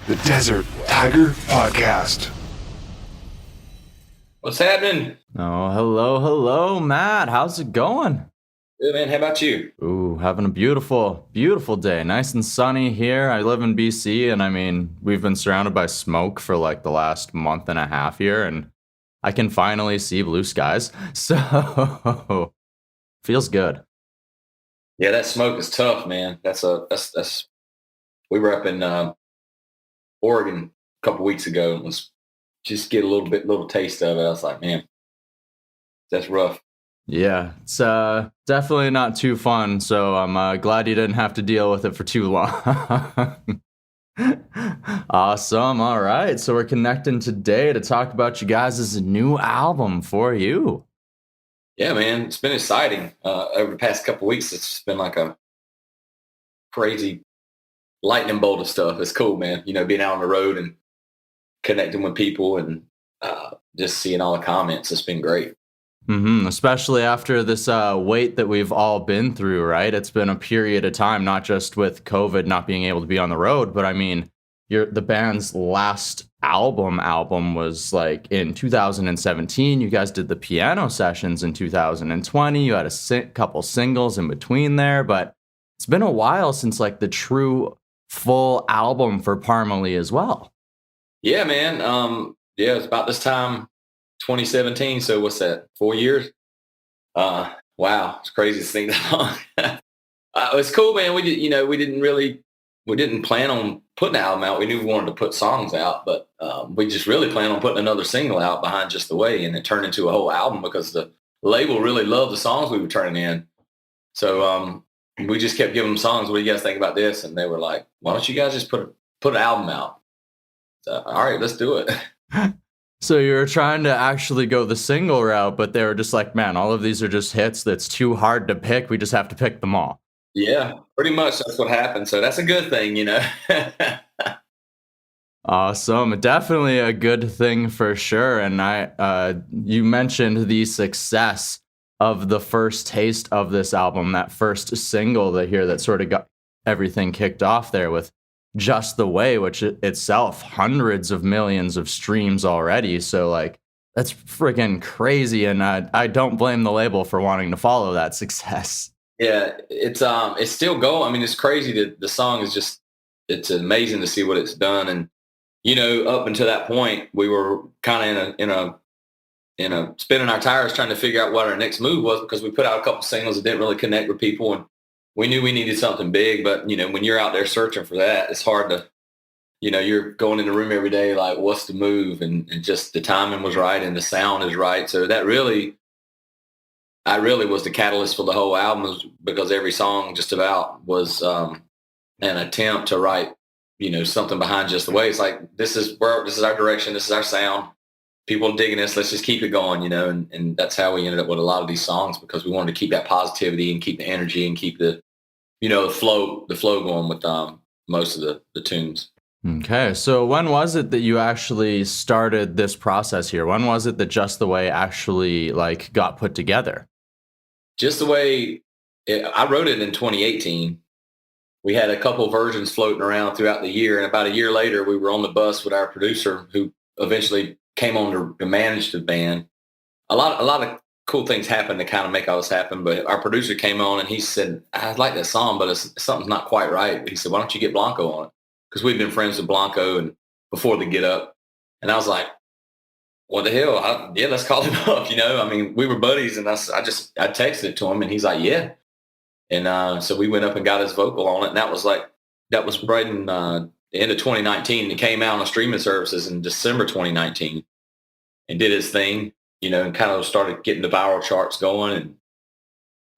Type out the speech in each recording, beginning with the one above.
the Desert Tiger Podcast. What's happening? Oh, hello, Matt. How's it going? Good, man. How about you? Ooh, having a beautiful day. Nice and sunny here. I live in BC, and I mean, we've been surrounded by smoke for like the last month and a half here, and I can finally see blue skies. So, feels good. Yeah, that smoke is tough, man. That's we were up in Oregon a couple weeks ago and was just get a little taste of it. I was like, man, that's rough. Yeah, it's definitely not too fun, so I'm glad you didn't have to deal with it for too long. Awesome. All right, so we're connecting today to talk about you guys' new album for you. Yeah, man, it's been exciting. Over the past couple weeks, it's been like a crazy lightning bolt of stuff. It's cool, man. You know, being out on the road and connecting with people and just seeing all the comments. It's been great. Especially after this wait that we've all been through, right? It's been a period of time, not just with COVID not being able to be on the road, but I mean, the band's last album was like in 2017. You guys did the piano sessions in 2020. You had a couple singles in between there, but it's been a while since like the true full album for Parmalee as well. Yeah, man. Yeah, it's about this time, 2017. So what's that? 4 years? Wow, it's crazy to think that long. It's cool, man. We didn't plan on putting an album out. We knew we wanted to put songs out, but we just really planned on putting another single out behind Just the Way, and it turned into a whole album because the label really loved the songs we were turning in. So we just kept giving them songs. What do you guys think about this? And they were like, why don't you guys just put an album out? So, all right, let's do it. So you were trying to actually go the single route, but they were just like, man, all of these are just hits. That's too hard to pick. We just have to pick them all. Yeah, pretty much that's what happened. So that's a good thing, you know. Awesome. Definitely a good thing for sure. And you mentioned the success of the first taste of this album, that first single that sort of got everything kicked off there with Just the Way, which itself hundreds of millions of streams already. So like that's freaking crazy, and I don't blame the label for wanting to follow that success. Yeah, it's still going. I mean, it's crazy that the song is just, it's amazing to see what it's done. And you know, up until that point, we were kind of in a spinning our tires trying to figure out what our next move was, because we put out a couple singles that didn't really connect with people, and we knew we needed something big. But you know, when you're out there searching for that, it's hard to, you know, you're going in the room every day like, what's the move? And just the timing was right and the sound is right. So that really was the catalyst for the whole album, because every song just about was an attempt to write, you know, something behind Just the Way. It's like, this is our direction. This is our sound. People are digging this. Let's just keep it going, you know, and that's how we ended up with a lot of these songs, because we wanted to keep that positivity and keep the energy and keep the, you know, the flow going with most of the tunes. Okay, so when was it that you actually started this process here? When was it that Just the Way actually like got put together? Just the Way, I wrote it in 2018. We had a couple versions floating around throughout the year, and about a year later, we were on the bus with our producer, who eventually came on to manage the band. A lot of cool things happened to kind of make all this happen, but our producer came on and he said, I like that song, but something's not quite right. He said, why don't you get Blanco on it? Because we've been friends with Blanco and before the Get Up. And I was like, what the hell? Yeah, let's call him up. You know, I mean, we were buddies, and I texted it to him, and he's like, yeah. And so we went up and got his vocal on it. And that was right in the end of 2019. It came out on streaming services in December 2019 and did its thing, you know, and kind of started getting the viral charts going.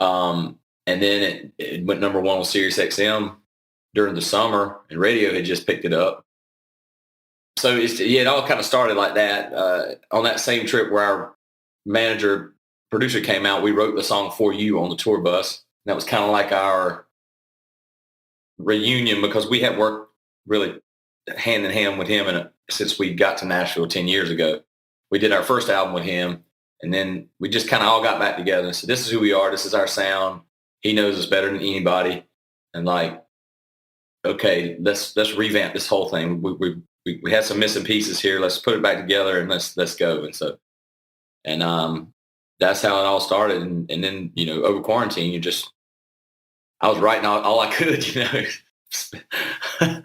And then it went number one on Sirius XM during the summer, and radio had just picked it up. So it all kind of started like that. On that same trip where our producer came out, we wrote the song For You on the tour bus. And that was kind of like our reunion, because we had worked really hand in hand with him since we got to Nashville 10 years ago. We did our first album with him, and then we just kind of all got back together and said, this is who we are. This is our sound. He knows us better than anybody. And like, okay, let's revamp this whole thing. We had some missing pieces here. Let's put it back together and let's go. And so, and that's how it all started. And then, you know, over quarantine, I was writing all I could, you know.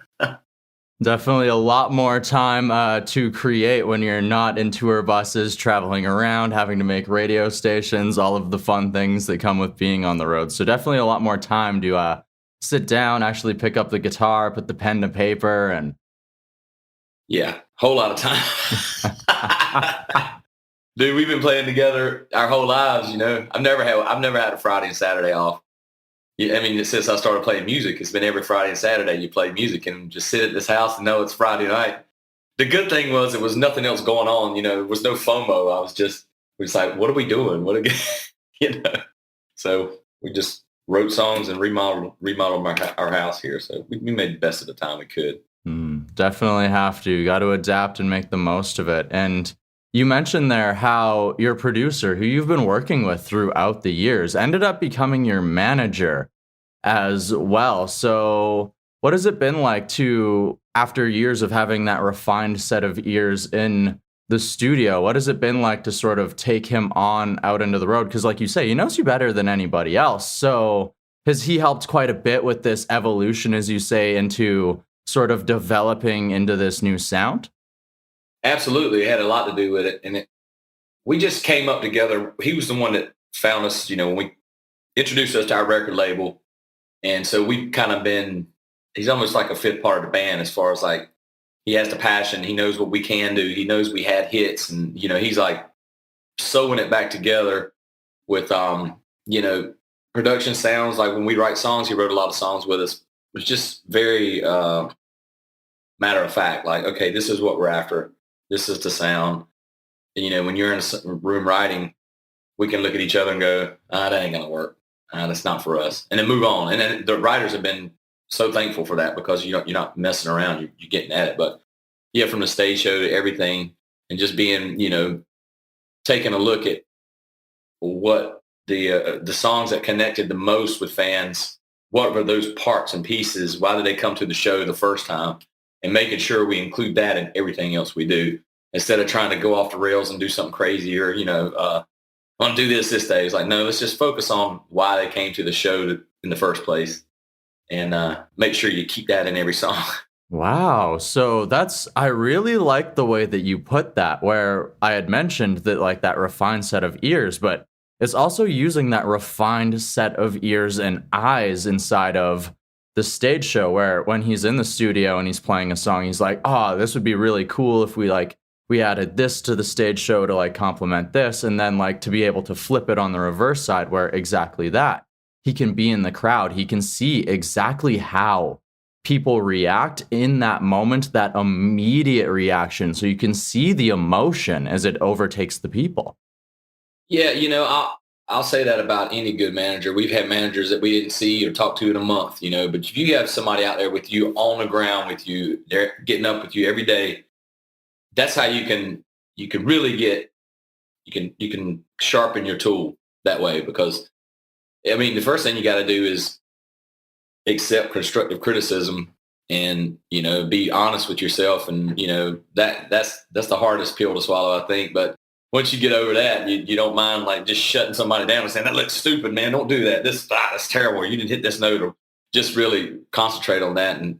Definitely a lot more time to create when you're not in tour buses, traveling around, having to make radio stations, all of the fun things that come with being on the road. So definitely a lot more time to sit down, actually pick up the guitar, put the pen to paper, and yeah, whole lot of time. Dude, we've been playing together our whole lives, you know. I've never had a Friday and Saturday off. Yeah, I mean, since I started playing music, it's been every Friday and Saturday you play music and just sit at this house and know it's Friday night. The good thing was there was nothing else going on. You know, there was no FOMO. We was like, what are we doing? You know? So we just wrote songs and remodeled our house here. So we made the best of the time we could. Definitely have to. You got to adapt and make the most of it. And you mentioned there how your producer, who you've been working with throughout the years, ended up becoming your manager as well. So what has it been like to, after years of having that refined set of ears in the studio, what has it been like to sort of take him on out into the road? Because like you say, he knows you better than anybody else. So has he helped quite a bit with this evolution, as you say, into sort of developing into this new sound? Absolutely. It had a lot to do with it. And we just came up together. He was the one that found us, you know, when we introduced us to our record label. And so we've kind of he's almost like a fifth part of the band as far as like, he has the passion. He knows what we can do. He knows we had hits, and, you know, he's like sewing it back together with, you know, production sounds. Like when we write songs, he wrote a lot of songs with us. It was just very matter of fact, like, okay, this is what we're after. This is the sound. And, you know, when you're in a room writing, we can look at each other and go, that ain't going to work. That's not for us. And then move on. And then the writers have been so thankful for that, because you're not messing around. You're getting at it. But yeah, from the stage show to everything, and just being, you know, taking a look at what the songs that connected the most with fans, what were those parts and pieces? Why did they come to the show the first time? And making sure we include that in everything else we do, instead of trying to go off the rails and do something crazy, or, you know, I want to do this day. It's like, no, let's just focus on why they came to the show in the first place, and make sure you keep that in every song. Wow. So I really like the way that you put that, where I had mentioned that, like, that refined set of ears, but it's also using that refined set of ears and eyes inside of the stage show, where when he's in the studio and he's playing a song, he's like, oh, this would be really cool if we added this to the stage show to like complement this. And then like to be able to flip it on the reverse side, where exactly that, he can be in the crowd. He can see exactly how people react in that moment, that immediate reaction. So you can see the emotion as it overtakes the people. Yeah, you know, I'll say that about any good manager. We've had managers that we didn't see or talk to in a month, you know, but if you have somebody out there with you on the ground with you, they're getting up with you every day, that's how you can really you can sharpen your tool that way. Because, I mean, the first thing you got to do is accept constructive criticism, and, you know, be honest with yourself. And, you know, that's the hardest pill to swallow, I think. But once you get over that, you don't mind like just shutting somebody down and saying, that looks stupid, man, don't do that. That's terrible. You didn't hit this note. Or just really concentrate on that. And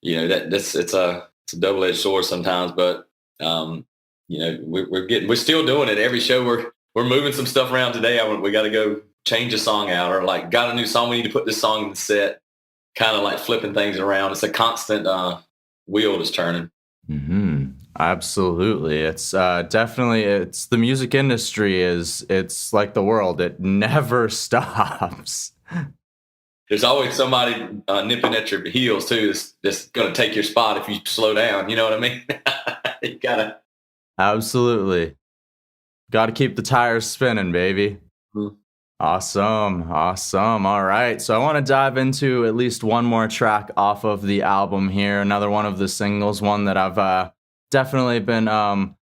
you know, it's a double-edged sword sometimes, but you know, we're still doing it every show. We're moving some stuff around today. We got to go change a song out, or like got a new song. We need to put this song in the set, kind of like flipping things around. It's a constant wheel that's turning. Mm-hmm. Absolutely. It's definitely, it's the music industry it's like the world. It never stops. There's always somebody nipping at your heels too. That's going to take your spot if you slow down. You know what I mean? You gotta. Absolutely. Got to keep the tires spinning, baby. Mm-hmm. Awesome. All right. So I want to dive into at least one more track off of the album here. Another one of the singles, one that I've definitely been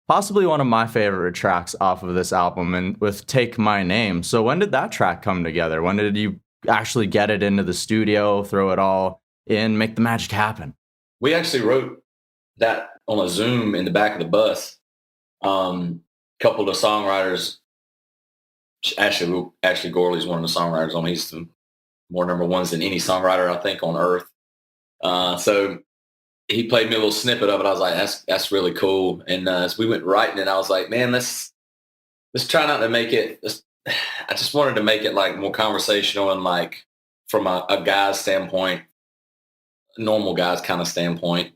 possibly one of my favorite tracks off of this album, and with Take My Name. So when did that track come together? When did you actually get it into the studio, throw it all in Make the Magic Happen? We actually wrote that on a Zoom in the back of the bus. A couple of the songwriters, Ashley Gorley's one of the songwriters on. He's the more number ones than any songwriter I think on earth. So he played me a little snippet of it. I was like, that's really cool. And as we went writing it, I was like, man, let's try not to make it. I just wanted to make it like more conversational and like from a guy's standpoint, normal guy's kind of standpoint,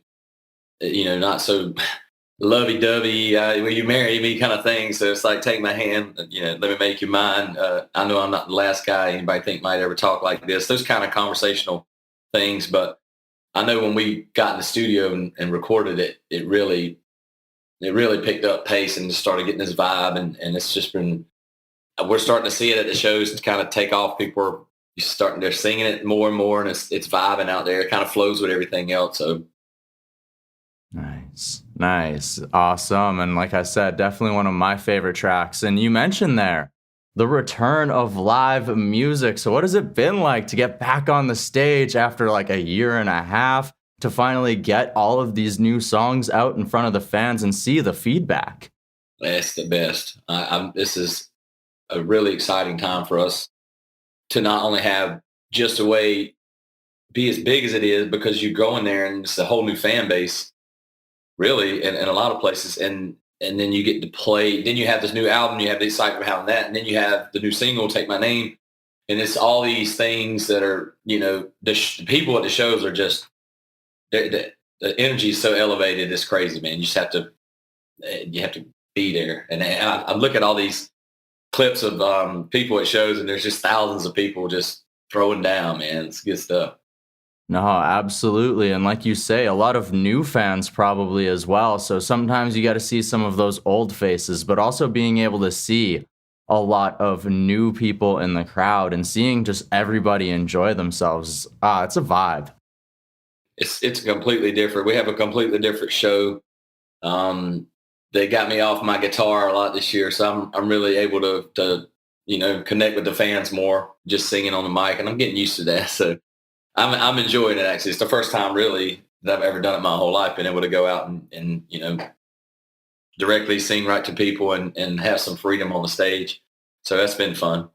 not so lovey-dovey, will you marry me kind of thing. So it's like, take my hand, let me make you mine. I know I'm not the last guy anybody think might ever talk like this. Those kind of conversational things. But I know when we got in the studio and recorded it, it really picked up pace and just started getting this vibe. And it's just been, we're starting to see it at the shows to kind of take off. People are they're singing it more and more, and it's vibing out there. It kind of flows with everything else. So Nice. Awesome. And like I said, definitely one of my favorite tracks. And you mentioned there the return of live music. So what has it been like to get back on the stage after like a year and a half to finally get all of these new songs out in front of the fans and see the feedback? It's the best. This is a really exciting time for us to not only have just a way be as big as it is, because you go in there and it's a whole new fan base, really, in a lot of places. And then you get to play. Then you have this new album. You have the excitement of having that. And then you have the new single, Take My Name. And it's all these things that are, the people at the shows are just, the energy is so elevated. It's crazy, man. You have to be there. And I look at all these clips of people at shows, and there's just thousands of people just throwing down, man. It's good stuff. No, absolutely. And like you say, a lot of new fans probably as well. So sometimes you got to see some of those old faces, but also being able to see a lot of new people in the crowd and seeing just everybody enjoy themselves. It's a vibe. It's completely different. We have a completely different show. They got me off my guitar a lot this year, so I'm really able to connect with the fans more, just singing on the mic, and I'm getting used to that. So I'm enjoying it, actually. It's the first time really that I've ever done it my whole life, been able to go out and directly sing right to people and have some freedom on the stage. So that's been fun.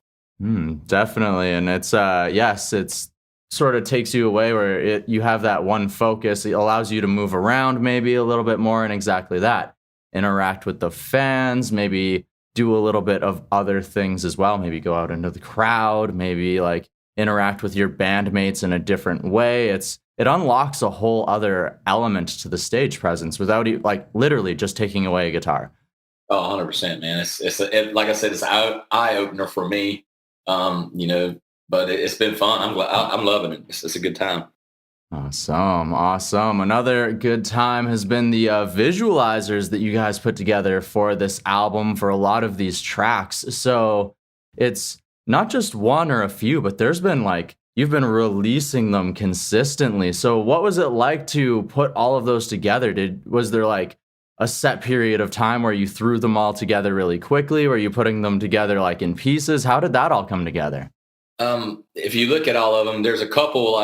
Definitely. And it's, it's sort of takes you away where you have that one focus. It allows you to move around maybe a little bit more, and exactly that. Interact with the fans, maybe do a little bit of other things as well. Maybe go out into the crowd, maybe like interact with your bandmates in a different way. It unlocks a whole other element to the stage presence without literally just taking away a guitar. Oh, 100%, man. Like I said, it's an eye opener for me. But it's been fun. I'm loving it. It's a good time. Awesome. Another good time has been the visualizers that you guys put together for this album for a lot of these tracks. So it's not just one or a few, but there's been you've been releasing them consistently. So what was it like to put all of those together? Was there a set period of time where you threw them all together really quickly? Were you putting them together in pieces? How did that all come together? If you look at all of them, there's a couple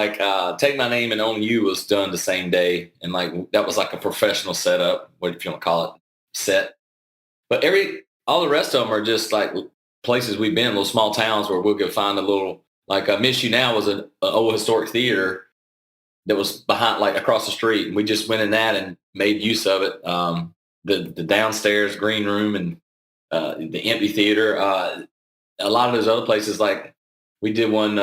Take My Name and Only You was done the same day. And that was a professional setup, what if you want to call it, set. But all the rest of them are just places we've been, little small towns where we'll go find a little, Miss You Now was an old historic theater that was behind, across the street. And we just went in that and made use of it. The downstairs green room and the empty theater. A lot of those other places, we did one,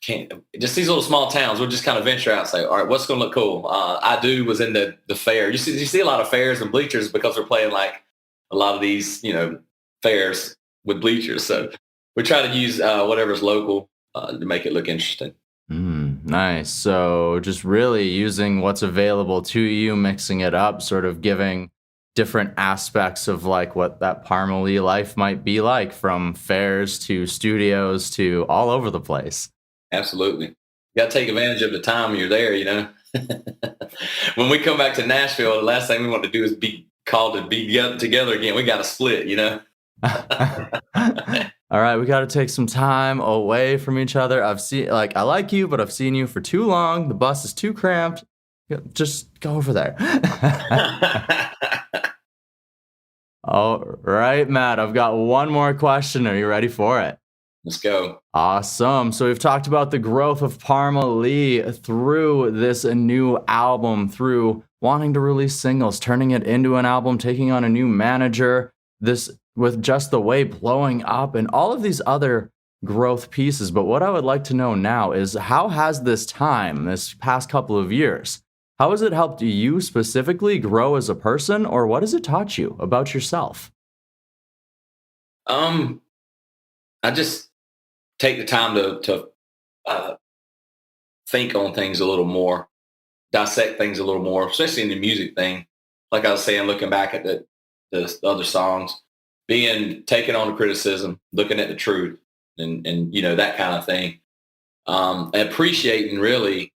just these little small towns. We'll just kind of venture out and say, all right, what's going to look cool? I Do was in the fair. You see a lot of fairs and bleachers because we're playing a lot of these, fairs with bleachers. So we try to use whatever's local to make it look interesting. Nice. So just really using what's available to you, mixing it up, sort of giving different aspects of what that Parmalee life might be like, from fairs to studios to all over the place. Absolutely. You got to take advantage of the time when you're there, When we come back to Nashville, the last thing we want to do is be called to be together again. We got to split, All right, we got to take some time away from each other. I like you, but I've seen you for too long. The bus is too cramped. Just go over there. All right, Matt, I've got one more question. Are you ready for it? Let's go. Awesome. So we've talked about the growth of Parmalee through this new album, through wanting to release singles, turning it into an album, taking on a new manager, this with Just the Way blowing up, and all of these other growth pieces. But what I would like to know now is, how has this past couple of years, how has it helped you specifically grow as a person, or what has it taught you about yourself? I just take the time to think on things a little more, dissect things a little more, especially in the music thing. Like I was saying, looking back at the other songs, taking on the criticism, looking at the truth, and that kind of thing. Appreciating really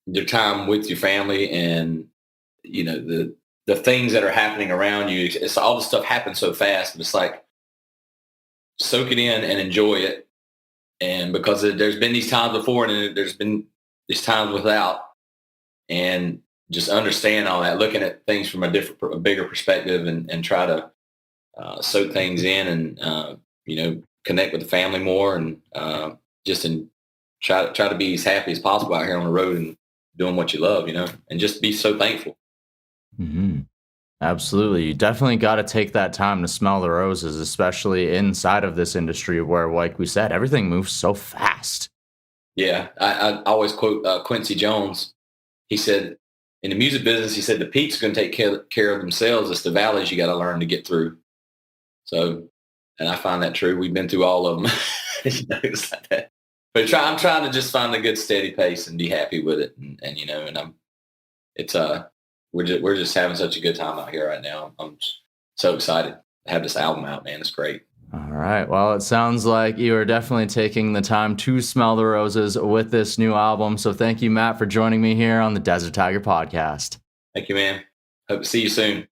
your time with your family, and the things that are happening around you. It's all the stuff happens so fast, but it's like soak it in and enjoy it. And because there's been these times before, and there's been these times without, and just understand all that, looking at things from a bigger perspective, and try to soak things in, and connect with the family more, and try to be as happy as possible out here on the road and doing what you love, and just be so thankful. Mm-hmm. Absolutely. You definitely got to take that time to smell the roses, especially inside of this industry where, like we said, everything moves so fast. Yeah. I always quote Quincy Jones. He said, in the music business, he said, the peaks are going to take care of themselves. It's the valleys you got to learn to get through. So, and I find that true. We've been through all of them. It's like that. But I'm trying to just find a good steady pace and be happy with it. We're just having such a good time out here right now. I'm so excited to have this album out, man. It's great. All right. Well, it sounds like you are definitely taking the time to smell the roses with this new album. So thank you, Matt, for joining me here on the Desert Tiger Podcast. Thank you, man. Hope to see you soon.